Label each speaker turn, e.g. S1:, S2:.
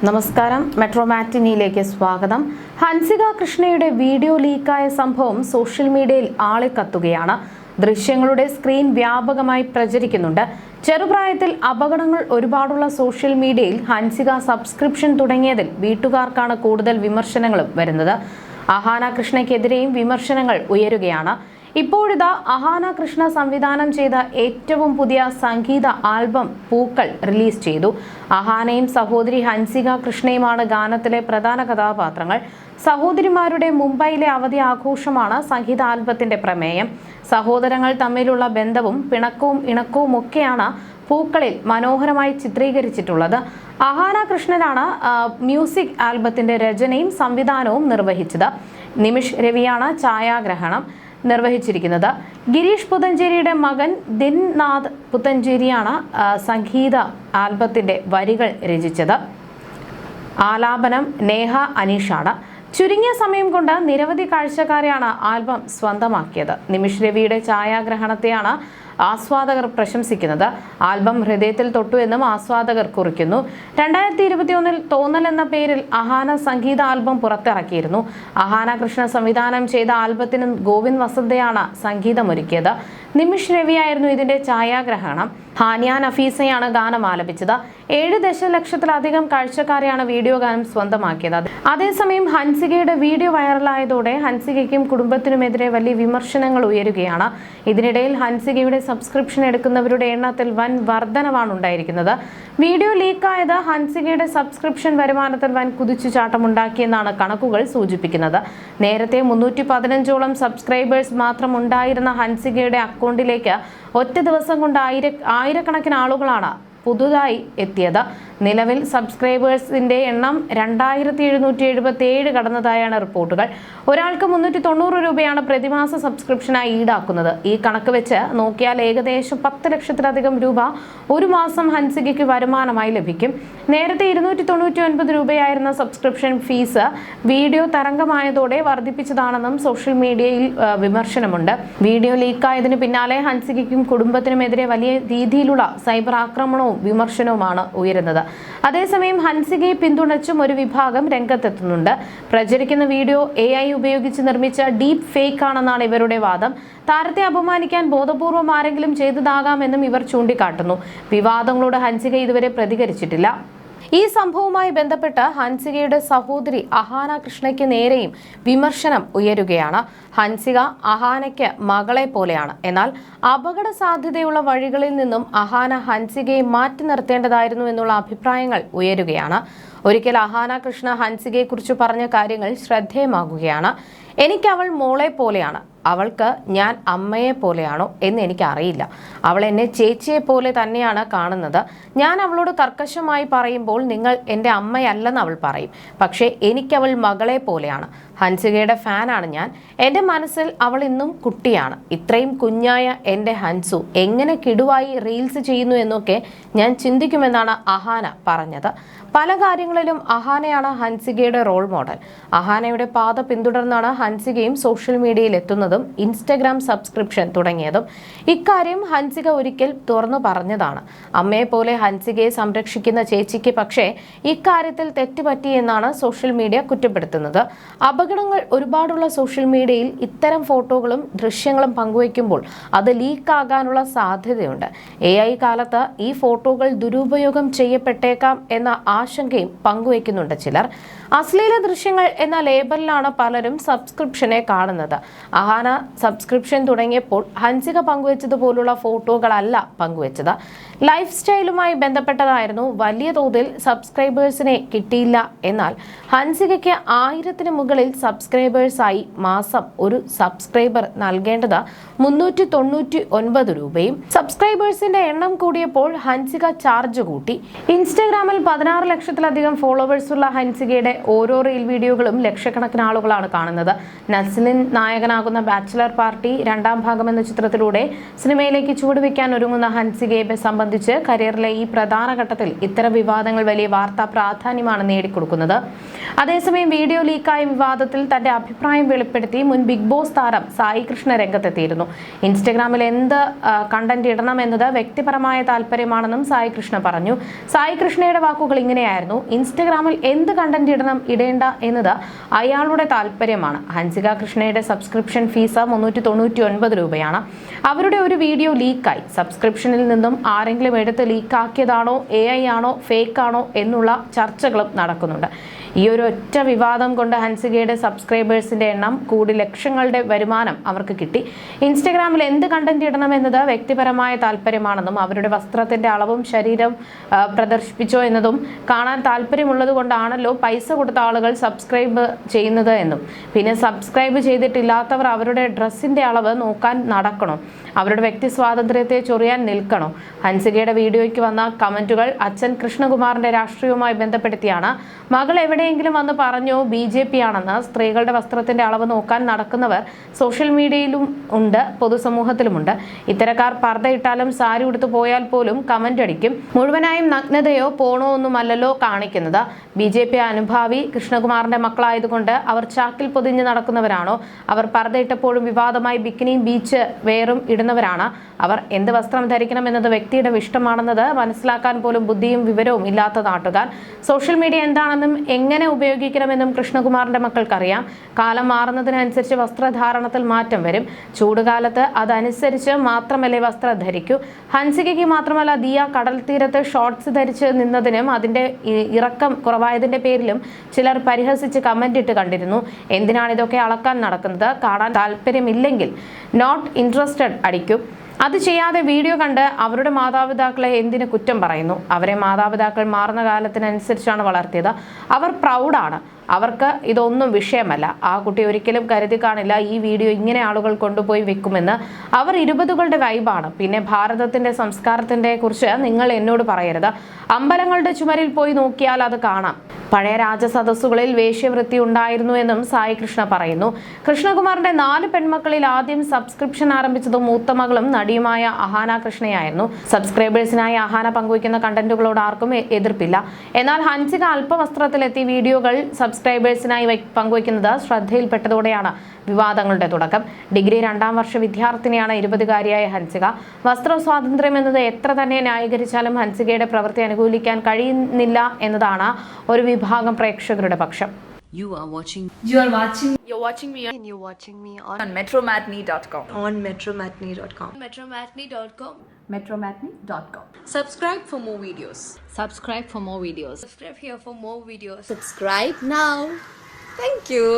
S1: നമസ്കാരം, മെട്രോ മാറ്റിനിയിലേക്ക് സ്വാഗതം. ഹൻസിക കൃഷ്ണയുടെ വീഡിയോ ലീക്കായ സംഭവം സോഷ്യൽ മീഡിയയിൽ ആളിക്കത്തുകയാണ്. ദൃശ്യങ്ങളുടെ സ്ക്രീൻ വ്യാപകമായി പ്രചരിക്കുന്നുണ്ട്. ചെറുപ്രായത്തിൽ അപകടങ്ങൾ ഒരുപാടുള്ള സോഷ്യൽ മീഡിയയിൽ ഹൻസിക സബ്സ്ക്രിപ്ഷൻ തുടങ്ങിയതിൽ വീട്ടുകാർക്കാണ് കൂടുതൽ വിമർശനങ്ങളും വരുന്നത്. അഹാന കൃഷ്ണയ്ക്കെതിരെയും വിമർശനങ്ങൾ ഉയരുകയാണ്. ഇപ്പോഴിതാ അഹാന കൃഷ്ണ സംവിധാനം ചെയ്ത ഏറ്റവും പുതിയ സംഗീത ആൽബം പൂക്കൾ റിലീസ് ചെയ്തു. അഹാനയും സഹോദരി ഹൻസിക കൃഷ്ണയുമാണ് ഗാനത്തിലെ പ്രധാന കഥാപാത്രങ്ങൾ. സഹോദരിമാരുടെ മുംബൈയിലെ അവധി ആഘോഷമാണ് സംഗീത ആൽബത്തിന്റെ പ്രമേയം. സഹോദരങ്ങൾ തമ്മിലുള്ള ബന്ധവും പിണക്കവും ഇണക്കവും ഒക്കെയാണ് പൂക്കളിൽ മനോഹരമായി ചിത്രീകരിച്ചിട്ടുള്ളത്. അഹാന കൃഷ്ണനാണ് മ്യൂസിക് ആൽബത്തിന്റെ രചനയും സംവിധാനവും നിർവഹിച്ചത്. നിമിഷ് രവിയാണ് ഛായാഗ്രഹണം നിർവഹിച്ചിരിക്കുന്നത്. ഗിരീഷ് പുത്തഞ്ചേരിയുടെ മകൻ ദിൻനാഥ് പുത്തഞ്ചേരിയാണ് സംഗീത ആൽബത്തിന്റെ വരികൾ രചിച്ചത്. ആലാപനം നേഹ അനീഷാണ്. ചുരുങ്ങിയ സമയം കൊണ്ട് നിരവധി കാഴ്ചക്കാരെയാണ് ആൽബം സ്വന്തമാക്കിയത്. നിമിഷ് രവിയുടെ ഛായാഗ്രഹണത്തെയാണ് ആസ്വാദകർ പ്രശംസിക്കുന്നത്. ആൽബം ഹൃദയത്തിൽ തൊട്ടു എന്നും ആസ്വാദകർ കുറിക്കുന്നു. 2021 തോന്നൽ എന്ന പേരിൽ അഹാന സംഗീത ആൽബം പുറത്തിറക്കിയിരുന്നു. അഹാന കൃഷ്ണ സംവിധാനം ചെയ്ത ആൽബത്തിന് ഗോവിന്ദ് വസന്തയാണ് സംഗീതമൊരുക്കിയത്. നിമിഷ് രവിയായിരുന്നു ഇതിന്റെ ഛായാഗ്രഹണം. ഹാനിയ നഫീസയാണ് ഗാനം ആലപിച്ചത്. 7 ദശലക്ഷത്തിലധികം കാഴ്ചക്കാരെയാണ് വീഡിയോ ഗാനം സ്വന്തമാക്കിയത്. അതേസമയം ഹൻസികയുടെ വീഡിയോ വൈറലായതോടെ ഹൻസികയ്ക്കും കുടുംബത്തിനുമെതിരെ വലിയ വിമർശനങ്ങൾ ഉയരുകയാണ്. ഇതിനിടയിൽ ഹൻസികയുടെ സബ്സ്ക്രിപ്ഷൻ എടുക്കുന്നവരുടെ എണ്ണത്തിൽ വൻ വർധനവാണ് ഉണ്ടായിരിക്കുന്നത്. വീഡിയോ ലീക്കായത് ഹൻസികയുടെ സബ്സ്ക്രിപ്ഷൻ വരുമാനത്തിൽ വൻ കുതിച്ചുചാട്ടമുണ്ടാക്കിയെന്നാണ് കണക്കുകൾ സൂചിപ്പിക്കുന്നത്. നേരത്തെ 315ഓളം സബ്സ്ക്രൈബേഴ്സ് മാത്രം ഉണ്ടായിരുന്ന ഹൻസികയുടെ അക്കൗണ്ടിലേക്ക് ഒറ്റ ദിവസം കൊണ്ട് ആയിരക്കണക്കിന് ആളുകളാണ് പുതുതായി എത്തിയത്. നിലവിൽ സബ്സ്ക്രൈബേഴ്സിന്റെ എണ്ണം 2777 കടന്നതായാണ് റിപ്പോർട്ടുകൾ. ഒരാൾക്ക് 390 രൂപയാണ് പ്രതിമാസ സബ്സ്ക്രിപ്ഷനായി ഈടാക്കുന്നത്. ഈ കണക്ക് വെച്ച് നോക്കിയാൽ ഏകദേശം 10 ലക്ഷത്തിലധികം രൂപ ഒരു മാസം ഹൻസികയ്ക്ക് വരുമാനമായി ലഭിക്കും. നേരത്തെ 299 രൂപയായിരുന്ന സബ്സ്ക്രിപ്ഷൻ ഫീസ് വീഡിയോ തരംഗമായതോടെ വർദ്ധിപ്പിച്ചതാണെന്നും സോഷ്യൽ മീഡിയയിൽ വിമർശനമുണ്ട്. വീഡിയോ ലീക്കായതിനു പിന്നാലെ ഹൻസികയ്ക്കും കുടുംബത്തിനുമെതിരെ വലിയ രീതിയിലുള്ള സൈബർ ആക്രമണവും വിമർശനവുമാണ് ഉയരുന്നത്. അതേസമയം ഹൻസികയെ പിന്തുണച്ചും ഒരു വിഭാഗം രംഗത്തെത്തുന്നുണ്ട്. പ്രചരിക്കുന്ന വീഡിയോ AI ഉപയോഗിച്ച് നിർമ്മിച്ച ഡീപ് ഫേക്ക് ആണെന്നാണ് ഇവരുടെ വാദം. താരത്തെ അപമാനിക്കാൻ ബോധപൂർവം ആരെങ്കിലും ചെയ്തതാകാമെന്നും ഇവർ ചൂണ്ടിക്കാട്ടുന്നു. വിവാദങ്ങളോട് ഹൻസിക ഇതുവരെ പ്രതികരിച്ചിട്ടില്ല. ഈ സംഭവവുമായി ബന്ധപ്പെട്ട് ഹൻസികയുടെ സഹോദരി അഹാന കൃഷ്ണയ്ക്ക് നേരെയും വിമർശനം ഉയരുകയാണ്. ഹൻസിക അഹാനയ്ക്ക് മകളെ പോലെയാണ്. എന്നാൽ അപകട സാധ്യതയുള്ള വഴികളിൽ നിന്നും അഹാന ഹൻസികയെ മാറ്റി നിർത്തേണ്ടതായിരുന്നു എന്നുള്ള അഭിപ്രായങ്ങൾ ഉയരുകയാണ്. ഒരിക്കൽ അഹാന കൃഷ്ണ ഹൻസികയെക്കുറിച്ച് പറഞ്ഞ കാര്യങ്ങൾ ശ്രദ്ധേയമാകുകയാണ്. എനിക്ക് അവൾ മോളെ പോലെയാണ്. അവൾക്ക് ഞാൻ അമ്മയെ പോലെയാണോ എന്ന് എനിക്കറിയില്ല. അവൾ എന്നെ ചേച്ചിയെ പോലെ തന്നെയാണ് കാണുന്നത്. ഞാൻ അവളോട് കർക്കശമായി പറയുമ്പോൾ നിങ്ങൾ എൻ്റെ അമ്മയല്ലെന്ന് അവൾ പറയും. പക്ഷേ എനിക്കവൾ മകളെ പോലെയാണ്. ഹൻസികയുടെ ഫാനാണ് ഞാൻ. എൻ്റെ മനസ്സിൽ അവൾ ഇന്നും കുട്ടിയാണ്. ഇത്രയും കുഞ്ഞായ എൻ്റെ ഹൻസു എങ്ങനെ കിടുവായി റീൽസ് ചെയ്യുന്നു എന്നൊക്കെ ഞാൻ ചിന്തിക്കുമെന്നാണ് അഹാന പറഞ്ഞത്. പല കാര്യങ്ങളിലും അഹാനയാണ് ഹൻസികയുടെ റോൾ മോഡൽ. അഹാനയുടെ പാത പിന്തുടർന്നാണ് ഹൻസികയും സോഷ്യൽ മീഡിയയിൽ എത്തുന്നതും ഇൻസ്റ്റഗ്രാം സബ്സ്ക്രിപ്ഷൻ തുടങ്ങിയതും. ഇക്കാര്യം ഹൻസിക ഒരിക്കൽ തുറന്നു പറഞ്ഞതാണ്. അമ്മയെ പോലെ ഹൻസികയെ സംരക്ഷിക്കുന്ന ചേച്ചിക്ക് പക്ഷേ ഇക്കാര്യത്തിൽ തെറ്റുപറ്റിയെന്നാണ് സോഷ്യൽ മീഡിയ കുറ്റപ്പെടുത്തുന്നത്. അപകടങ്ങൾ ഒരുപാടുള്ള സോഷ്യൽ മീഡിയയിൽ ഇത്തരം ഫോട്ടോകളും ദൃശ്യങ്ങളും പങ്കുവയ്ക്കുമ്പോൾ അത് ലീക്കാകാനുള്ള സാധ്യതയുണ്ട്. AI കാലത്ത് ഈ ഫോട്ടോകൾ ദുരുപയോഗം ചെയ്യപ്പെട്ടേക്കാം എന്ന ആശങ്കയും പങ്കുവയ്ക്കുന്നുണ്ട് ചിലർ. അശ്ലീല ദൃശ്യങ്ങൾ എന്ന ലേബലിലാണ് പലരും സബ്സ്ക്രിപ്ഷനെ കാണുന്നത്. അഹാന സബ്സ്ക്രിപ്ഷൻ തുടങ്ങിയപ്പോൾ ഹൻസിക പങ്കുവച്ചതുപോലുള്ള ഫോട്ടോകളല്ല പങ്കുവച്ചത്. ലൈഫ് സ്റ്റൈലുമായി ബന്ധപ്പെട്ടതായിരുന്നു. വലിയ തോതിൽ സബ്സ്ക്രൈബേഴ്സിനെ കിട്ടിയില്ല. എന്നാൽ ഹൻസികയ്ക്ക് 1000-ന് മുകളിൽ സബ്സ്ക്രൈബേഴ്സായി മാസം ഒരു സബ്സ്ക്രൈബർ നൽകേണ്ടത് 399 രൂപയും. സബ്സ്ക്രൈബേഴ്സിന്റെ എണ്ണം കൂടിയപ്പോൾ ഹൻസിക ചാർജ് കൂട്ടി. ഇൻസ്റ്റഗ്രാമിൽ 16 ലക്ഷത്തിലധികം ഫോളോവേഴ്സുള്ള ഹൻസികയുടെ ഓരോ റീൽ വീഡിയോകളും ലക്ഷക്കണക്കിന് ആളുകളാണ് കാണുന്നത്. നസ്ലിൻ നായകനാകുന്ന ബാച്ചിലർ പാർട്ടി 2ാം ഭാഗം എന്ന ചിത്രത്തിലൂടെ സിനിമയിലേക്ക് ചുവടുവെക്കാൻ ഒരുങ്ങുന്ന ഹൻസികയെ സംബന്ധിച്ച് കരിയറിലെ ഈ പ്രധാന ഘട്ടത്തിൽ ഇത്തരം വിവാദങ്ങൾ വലിയ വാർത്താ പ്രാധാന്യമാണ് നേടിക്കൊടുക്കുന്നത്. അതേസമയം വീഡിയോ ലീക്കായ വിവാദത്തിൽ തന്റെ അഭിപ്രായം വെളിപ്പെടുത്തി മുൻ ബിഗ് ബോസ് താരം സായി കൃഷ്ണ രംഗത്തെത്തിയിരുന്നു. ഇൻസ്റ്റഗ്രാമിൽ എന്ത് കണ്ടന്റ് ഇടണം എന്നത് വ്യക്തിപരമായ താല്പര്യമാണെന്നും സായി കൃഷ്ണ പറഞ്ഞു. സായി കൃഷ്ണയുടെ വാക്കുകൾ ഇങ്ങനെ ഇങ്ങനെയായിരുന്നു: ഇൻസ്റ്റഗ്രാമിൽ എന്ത് കണ്ടന്റ് ഇടേണ്ട എന്നത് അയാളുടെ താല്പര്യമാണ്. ഹൻസിക കൃഷ്ണയുടെ സബ്സ്ക്രിപ്ഷൻ ഫീസ് 399 രൂപയാണ്. അവരുടെ ഒരു വീഡിയോ ലീക്കായി. സബ്സ്ക്രിപ്ഷനിൽ നിന്നും ആരെങ്കിലും എടുത്ത് ലീക്കാക്കിയതാണോ, AI ആണോ, ഫേക്ക് ആണോ എന്നുള്ള ചർച്ചകളും നടക്കുന്നുണ്ട്. ഈ ഒരു ഒറ്റ വിവാദം കൊണ്ട് ഹൻസികയുടെ സബ്സ്ക്രൈബേഴ്സിന്റെ എണ്ണം കൂടി, ലക്ഷങ്ങളുടെ വരുമാനം അവർക്ക് കിട്ടി. ഇൻസ്റ്റഗ്രാമിൽ എന്ത് കണ്ടന്റ് ഇടണം എന്നത് വ്യക്തിപരമായ താല്പര്യമാണെന്നും അവരുടെ വസ്ത്രത്തിന്റെ അളവും ശരീരം പ്രദർശിപ്പിച്ചോ എന്നതും കാണാൻ താല്പര്യമുള്ളത് കൊണ്ടാണല്ലോ പൈസ കൊടുത്ത ആളുകൾ സബ്സ്ക്രൈബ് ചെയ്യുന്നത് എന്നും, പിന്നെ സബ്സ്ക്രൈബ് ചെയ്തിട്ടില്ലാത്തവർ അവരുടെ ഡ്രസ്സിന്റെ അളവ് നോക്കാൻ നടക്കണോ? അവരുടെ വ്യക്തി സ്വാതന്ത്ര്യത്തെ ചൊറിയാൻ നിൽക്കണോ? ഹൻസികയുടെ വീഡിയോയ്ക്ക് വന്ന കമന്റുകൾ അച്ഛൻ കൃഷ്ണകുമാറിന്റെ രാഷ്ട്രീയവുമായി ബന്ധപ്പെടുത്തിയാണ്. മകൾ എവിടെയെങ്കിലും വന്ന് പറഞ്ഞോ BJP ആണെന്ന്. സ്ത്രീകളുടെ വസ്ത്രത്തിന്റെ അളവ് നോക്കാൻ നടക്കുന്നവർ സോഷ്യൽ മീഡിയയിലും ഉണ്ട്, പൊതുസമൂഹത്തിലുമുണ്ട്. ഇത്തരക്കാർ പർദ്ദയിട്ടാലും സാരി ഉടുത്തു പോയാൽ പോലും കമന്റ് അടിക്കും. മുഴുവനായും നഗ്നതയോ പോണോ ഒന്നുമല്ലല്ലോ കാണിക്കുന്നത്. BJP അനുഭാവി കൃഷ്ണകുമാറിന്റെ മക്കളായതുകൊണ്ട് അവർ ചാക്കിൽ പൊതിഞ്ഞ് നടക്കുന്നവരാണോ? അവർ പർദ്ദയിട്ടപ്പോഴും വിവാദമായി ബിക്കിനിയും ബീച്ച് വെയറും ഇടുന്നവരാണ്. അവർ എന്ത് വസ്ത്രം ധരിക്കണം എന്നത് വ്യക്തിയുടെ ഇഷ്ടമാണെന്നത് മനസ്സിലാക്കാൻ പോലും ബുദ്ധിയും വിവരവും ഇല്ലാത്ത നാട്ടുകാർ. സോഷ്യൽ മീഡിയ എന്താണെന്നും എങ്ങനെ ഉപയോഗിക്കണമെന്നും കൃഷ്ണകുമാറിന്റെ മക്കൾക്കറിയാം. കാലം മാറുന്നതിനനുസരിച്ച് വസ്ത്രധാരണത്തിൽ മാറ്റം വരും. ചൂടുകാലത്ത് അതനുസരിച്ച് മാത്രമല്ലേ വസ്ത്രം ധരിക്കൂ. ഹൻസികയ്ക്ക് മാത്രമല്ല, ദിയ കടൽ തീരത്ത് ഷോർട്സ് ധരിച്ച് നിന്നതിനും അതിന്റെ ഇറക്കം കുറവായതിന്റെ പേരിലും ചിലർ പരിഹസിച്ച് കമന്റ് ഇട്ട് കണ്ടിരുന്നു. എന്തിനാണ് ഇതൊക്കെ അളക്കാൻ നടക്കുന്നത്? കാണാൻ താല്പര്യമില്ലെങ്കിൽ നോട്ട് ഇൻട്രസ്റ്റഡ് അടിക്കും. അത് ചെയ്യാതെ വീഡിയോ കണ്ട് അവരുടെ മാതാപിതാക്കളെ എന്തിനു കുറ്റം പറയുന്നു? അവരെ മാതാപിതാക്കൾ മാറുന്ന കാലത്തിനനുസരിച്ചാണ് വളർത്തിയത്. അവർ പ്രൗഡാണ്. അവർക്ക് ഇതൊന്നും വിഷയമല്ല. ആ കുട്ടി ഒരിക്കലും കരുതി കാണില്ല ഈ വീഡിയോ ഇങ്ങനെ ആളുകൾ കൊണ്ടുപോയി വെക്കുമെന്ന്. അവർ 20കളുടെ വൈബാണ്. പിന്നെ ഭാരതത്തിന്റെ സംസ്കാരത്തിന്റെ കുറിച്ച് നിങ്ങൾ എന്നോട് പറയരുത്. അമ്പലങ്ങളുടെ ചുമരിൽ പോയി നോക്കിയാൽ അത് കാണാം. പഴയ രാജസദസ്സുകളിൽ വേശ്യവൃത്തി ഉണ്ടായിരുന്നു എന്നും സായി കൃഷ്ണ പറയുന്നു. കൃഷ്ണകുമാറിന്റെ 4 പെൺമക്കളിൽ ആദ്യം സബ്സ്ക്രിപ്ഷൻ ആരംഭിച്ചതും മൂത്ത മകളും നടിയുമായ അഹാന കൃഷ്ണയായിരുന്നു. സബ്സ്ക്രൈബേഴ്സിനായി അഹാന പങ്കുവയ്ക്കുന്ന കണ്ടന്റുകളോട് ആർക്കും എതിർപ്പില്ല. എന്നാൽ ഹൻസിക അല്പവസ്ത്രത്തിലെത്തി വീഡിയോകൾ സബ്സ്ക്രൈബേഴ്സിനായി പങ്കുവയ്ക്കുന്നത് ശ്രദ്ധയിൽപ്പെട്ടതോടെയാണ് വിവാദങ്ങളുടെ തുടക്കം. ഡിഗ്രി 2ാം വർഷ വിദ്യാർത്ഥിനിയാണ് 20കാരിയായ ഹൻസിക. വസ്ത്ര സ്വാതന്ത്ര്യം എന്നത് എത്ര തന്നെ ന്യായീകരിച്ചാലും ഹൻസികയുടെ പ്രവൃത്തി അനുകൂലിക്കാൻ കഴിയുന്നില്ല എന്നതാണ് ഒരു വിഭാഗം പ്രേക്ഷകരുടെ പക്ഷം.
S2: You're watching me on metromatney.com.
S3: metromatney.com.
S2: Subscribe for more videos.
S3: Subscribe for more videos.
S2: Subscribe here for more videos.
S3: Subscribe now. Thank you.